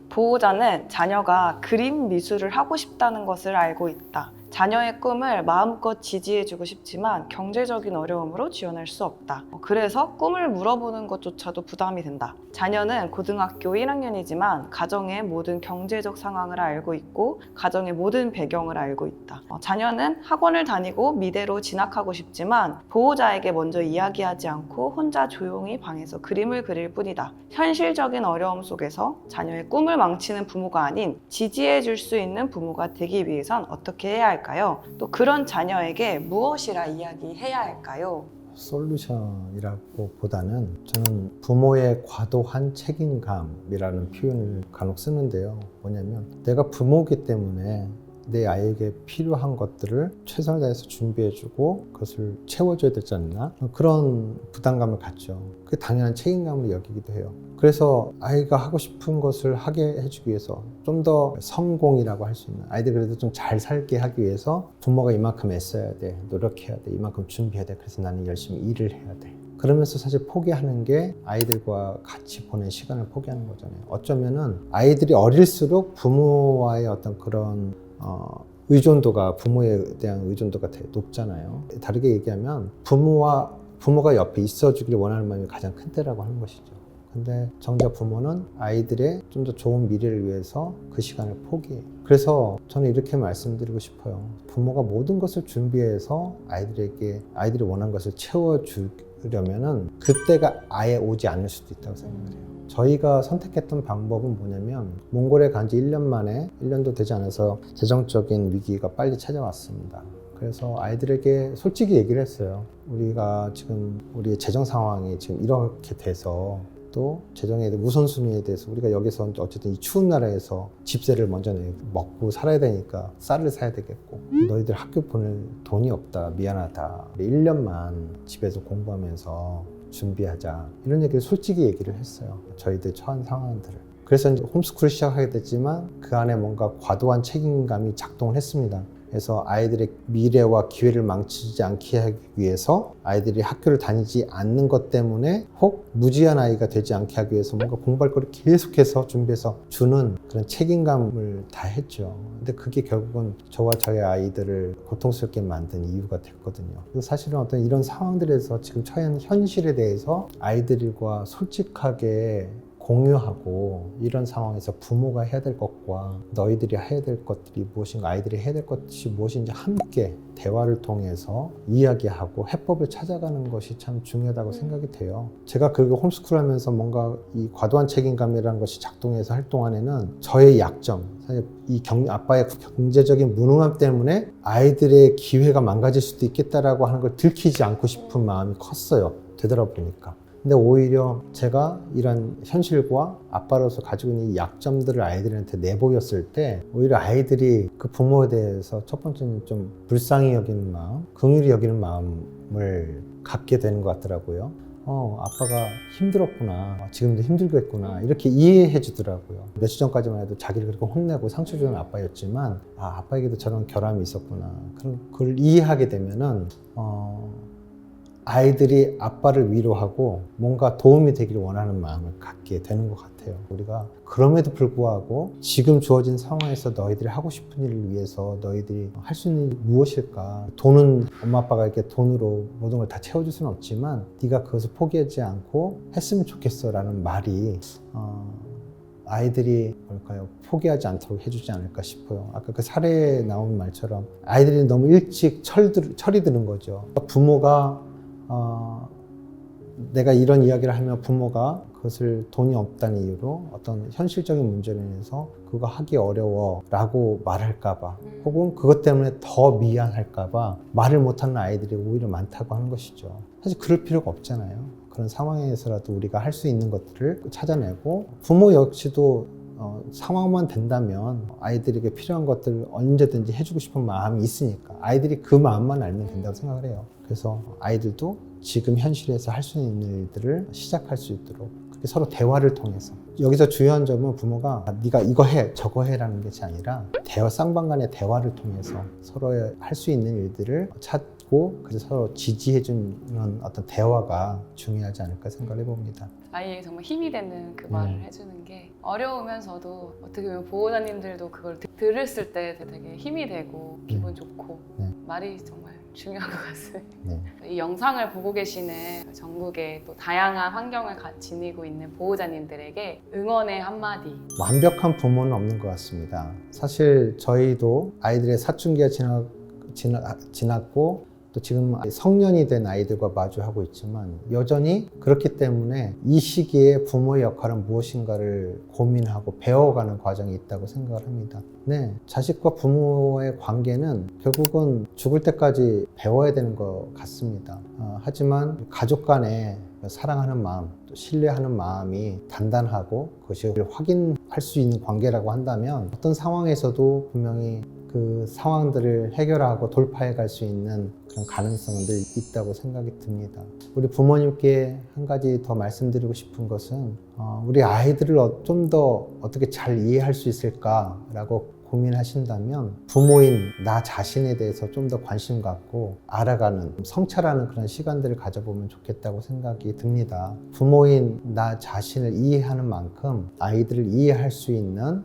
보호자는 자녀가 그림 미술을 하고 싶다는 것을 알고 있다. 자녀의 꿈을 마음껏 지지해주고 싶지만 경제적인 어려움으로 지원할 수 없다. 그래서 꿈을 물어보는 것조차도 부담이 된다. 자녀는 고등학교 1학년이지만 가정의 모든 경제적 상황을 알고 있고 가정의 모든 배경을 알고 있다. 자녀는 학원을 다니고 미대로 진학하고 싶지만 보호자에게 먼저 이야기하지 않고 혼자 조용히 방에서 그림을 그릴 뿐이다. 현실적인 어려움 속에서 자녀의 꿈을 망치는 부모가 아닌 지지해줄 수 있는 부모가 되기 위해선 어떻게 해야 할까요? 또 그런 자녀에게 무엇이라 이야기해야 할까요? 솔루션이라고 보다는 저는 부모의 과도한 책임감이라는 표현을 간혹 쓰는데요. 뭐냐면 내가 부모이기 때문에 내 아이에게 필요한 것들을 최선을 다해서 준비해주고 그것을 채워줘야 되지 않나? 그런 부담감을 갖죠. 그게 당연한 책임감을 여기기도 해요. 그래서 아이가 하고 싶은 것을 하게 해주기 위해서 좀 더 성공이라고 할 수 있는, 아이들이 그래도 좀 잘 살게 하기 위해서 부모가 이만큼 애써야 돼, 노력해야 돼, 이만큼 준비해야 돼, 그래서 나는 열심히 일을 해야 돼. 그러면서 사실 포기하는 게 아이들과 같이 보낸 시간을 포기하는 거잖아요. 어쩌면은 아이들이 어릴수록 부모와의 어떤 그런 의존도가, 부모에 대한 의존도가 되게 높잖아요. 다르게 얘기하면 부모가 옆에 있어주길 원하는 마음이 가장 큰 때라고 하는 것이죠. 근데 정작 부모는 아이들의 좀 더 좋은 미래를 위해서 그 시간을 포기해요. 그래서 저는 이렇게 말씀드리고 싶어요. 부모가 모든 것을 준비해서 아이들이 원하는 것을 채워주려면은 그때가 아예 오지 않을 수도 있다고 생각해요. 저희가 선택했던 방법은 뭐냐면 몽골에 간 지 1년 만에 1년도 되지 않아서 재정적인 위기가 빨리 찾아왔습니다. 그래서 아이들에게 솔직히 얘기를 했어요. 우리의 재정 상황이 지금 이렇게 돼서 또 재정의 우선순위에 대해서 우리가 여기서 어쨌든 이 추운 나라에서 집세를 먼저 먹고 살아야 되니까 쌀을 사야 되겠고 너희들 학교 보낼 돈이 없다, 미안하다, 1년만 집에서 공부하면서 준비하자, 이런 얘기를 솔직히 얘기를 했어요. 저희들 처한 상황들을. 그래서 이제 홈스쿨을 시작하게 됐지만 그 안에 뭔가 과도한 책임감이 작동을 했습니다. 그래서 아이들의 미래와 기회를 망치지 않게 하기 위해서 아이들이 학교를 다니지 않는 것 때문에 혹 무지한 아이가 되지 않게 하기 위해서 뭔가 공부할 거를 계속해서 준비해서 주는 그런 책임감을 다 했죠. 근데 그게 결국은 저와 저의 아이들을 고통스럽게 만든 이유가 됐거든요. 그래서 사실은 어떤 이런 상황들에서 지금 처한 현실에 대해서 아이들과 솔직하게 공유하고, 이런 상황에서 부모가 해야 될 것과 너희들이 해야 될 것들이 무엇인가, 아이들이 해야 될 것이 무엇인지 함께 대화를 통해서 이야기하고 해법을 찾아가는 것이 참 중요하다고 생각이 돼요. 제가 그리고 홈스쿨 하면서 뭔가 이 과도한 책임감이라는 것이 작동해서 할 동안에는 저의 약점, 사실 아빠의 경제적인 무능함 때문에 아이들의 기회가 망가질 수도 있겠다라고 하는 걸 들키지 않고 싶은 마음이 컸어요. 되돌아보니까. 근데 오히려 제가 이런 현실과 아빠로서 가지고 있는 이 약점들을 아이들한테 내보였을 때 오히려 아이들이 그 부모에 대해서 첫 번째는 좀 불쌍히 여기는 마음, 긍휼히 여기는 마음을 갖게 되는 것 같더라고요. 아빠가 힘들었구나, 지금도 힘들겠구나, 이렇게 이해해 주더라고요. 며칠 전까지만 해도 자기를 그렇게 혼내고 상처 주는 아빠였지만 아빠에게도 저런 결함이 있었구나, 그걸 이해하게 되면은 아이들이 아빠를 위로하고 뭔가 도움이 되기를 원하는 마음을 갖게 되는 것 같아요. 우리가 그럼에도 불구하고 지금 주어진 상황에서 너희들이 하고 싶은 일을 위해서 너희들이 할 수 있는 일이 무엇일까? 돈은 엄마 아빠가 이렇게 돈으로 모든 걸 다 채워줄 수는 없지만 네가 그것을 포기하지 않고 했으면 좋겠어 라는 말이 아이들이 포기하지 않도록 해주지 않을까 싶어요. 아까 그 사례에 나온 말처럼 아이들이 너무 일찍 철이 드는 거죠. 부모가 내가 이런 이야기를 하면 부모가 그것을 돈이 없다는 이유로 어떤 현실적인 문제로 인해서 그거 하기 어려워 라고 말할까봐, 혹은 그것 때문에 더 미안할까봐 말을 못하는 아이들이 오히려 많다고 하는 것이죠. 사실 그럴 필요가 없잖아요. 그런 상황에서라도 우리가 할 수 있는 것들을 찾아내고, 부모 역시도 상황만 된다면 아이들에게 필요한 것들을 언제든지 해주고 싶은 마음이 있으니까 아이들이 그 마음만 알면 된다고 생각을 해요. 그래서 아이들도 지금 현실에서 할 수 있는 일들을 시작할 수 있도록 그렇게 서로 대화를 통해서, 여기서 중요한 점은 부모가 네가 이거 해 저거 해라는 것이 아니라 쌍방 간의 대화를 통해서 서로의 할 수 있는 일들을 찾고 지고 그래서 서로 지지해주는 어떤 대화가 중요하지 않을까 생각을 해봅니다. 아이에게 정말 힘이 되는 그 말을 해주는 게 어려우면서도 어떻게 보면 보호자님들도 그걸 들었을 때 되게 힘이 되고 기분 좋고 네. 말이 정말 중요한 것 같습니다. 네. 이 영상을 보고 계시는 전국의 또 다양한 환경을 지니고 있는 보호자님들에게 응원의 한마디. 완벽한 부모는 없는 것 같습니다. 사실 저희도 아이들의 사춘기가 지났고 또 지금 성년이 된 아이들과 마주하고 있지만 여전히 그렇기 때문에 이 시기에 부모의 역할은 무엇인가를 고민하고 배워가는 과정이 있다고 생각을 합니다. 네, 자식과 부모의 관계는 결국은 죽을 때까지 배워야 되는 것 같습니다. 하지만 가족 간에 사랑하는 마음, 또 신뢰하는 마음이 단단하고 그것이 확인할 수 있는 관계라고 한다면 어떤 상황에서도 분명히 그 상황들을 해결하고 돌파해 갈 수 있는 그런 가능성은 늘 있다고 생각이 듭니다. 우리 부모님께 한 가지 더 말씀드리고 싶은 것은 우리 아이들을 좀 더 어떻게 잘 이해할 수 있을까라고 고민하신다면 부모인 나 자신에 대해서 좀 더 관심 갖고 알아가는, 성찰하는 그런 시간들을 가져보면 좋겠다고 생각이 듭니다. 부모인 나 자신을 이해하는 만큼 아이들을 이해할 수 있는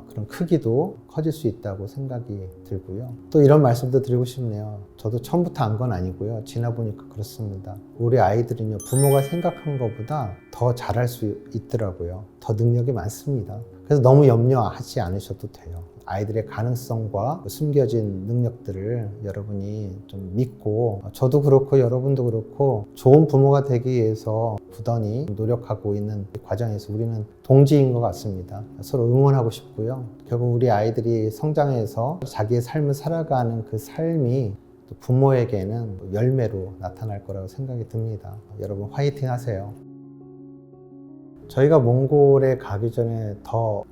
그런 크기도 커질 수 있다고 생각이 들고요. 또 이런 말씀도 드리고 싶네요. 저도 처음부터 안 건 아니고요. 지나보니까 그렇습니다. 우리 아이들은요, 부모가 생각한 것보다 더 잘할 수 있더라고요. 더 능력이 많습니다. 그래서 너무 염려하지 않으셔도 돼요. 아이들의 가능성과 숨겨진 능력들을 여러분이 좀 믿고, 저도 그렇고 여러분도 그렇고 좋은 부모가 되기 위해서 부단히 노력하고 있는 과정에서 우리는 동지인 것 같습니다. 서로 응원하고 싶고요. 결국 우리 아이들이 성장해서 자기의 삶을 살아가는 그 삶이 또 부모에게는 열매로 나타날 거라고 생각이 듭니다. 여러분 화이팅 하세요. 저희가 몽골에 가기 전에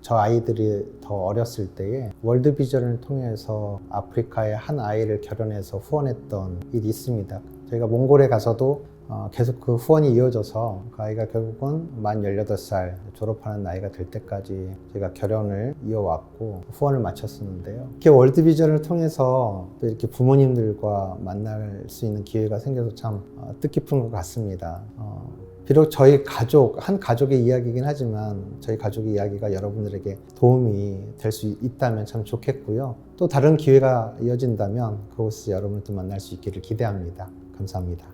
저 아이들이 더 어렸을 때에 월드비전을 통해서 아프리카의 한 아이를 결혼해서 후원했던 일이 있습니다. 저희가 몽골에 가서도 계속 그 후원이 이어져서 그 아이가 결국은 만 18살 졸업하는 나이가 될 때까지 저희가 결혼을 이어왔고 후원을 마쳤었는데요. 이렇게 월드비전을 통해서 또 이렇게 부모님들과 만날 수 있는 기회가 생겨서 참 뜻깊은 것 같습니다. 비록 저희 한 가족의 이야기이긴 하지만 저희 가족의 이야기가 여러분들에게 도움이 될 수 있다면 참 좋겠고요. 또 다른 기회가 이어진다면 그곳에서 여러분을 또 만날 수 있기를 기대합니다. 감사합니다.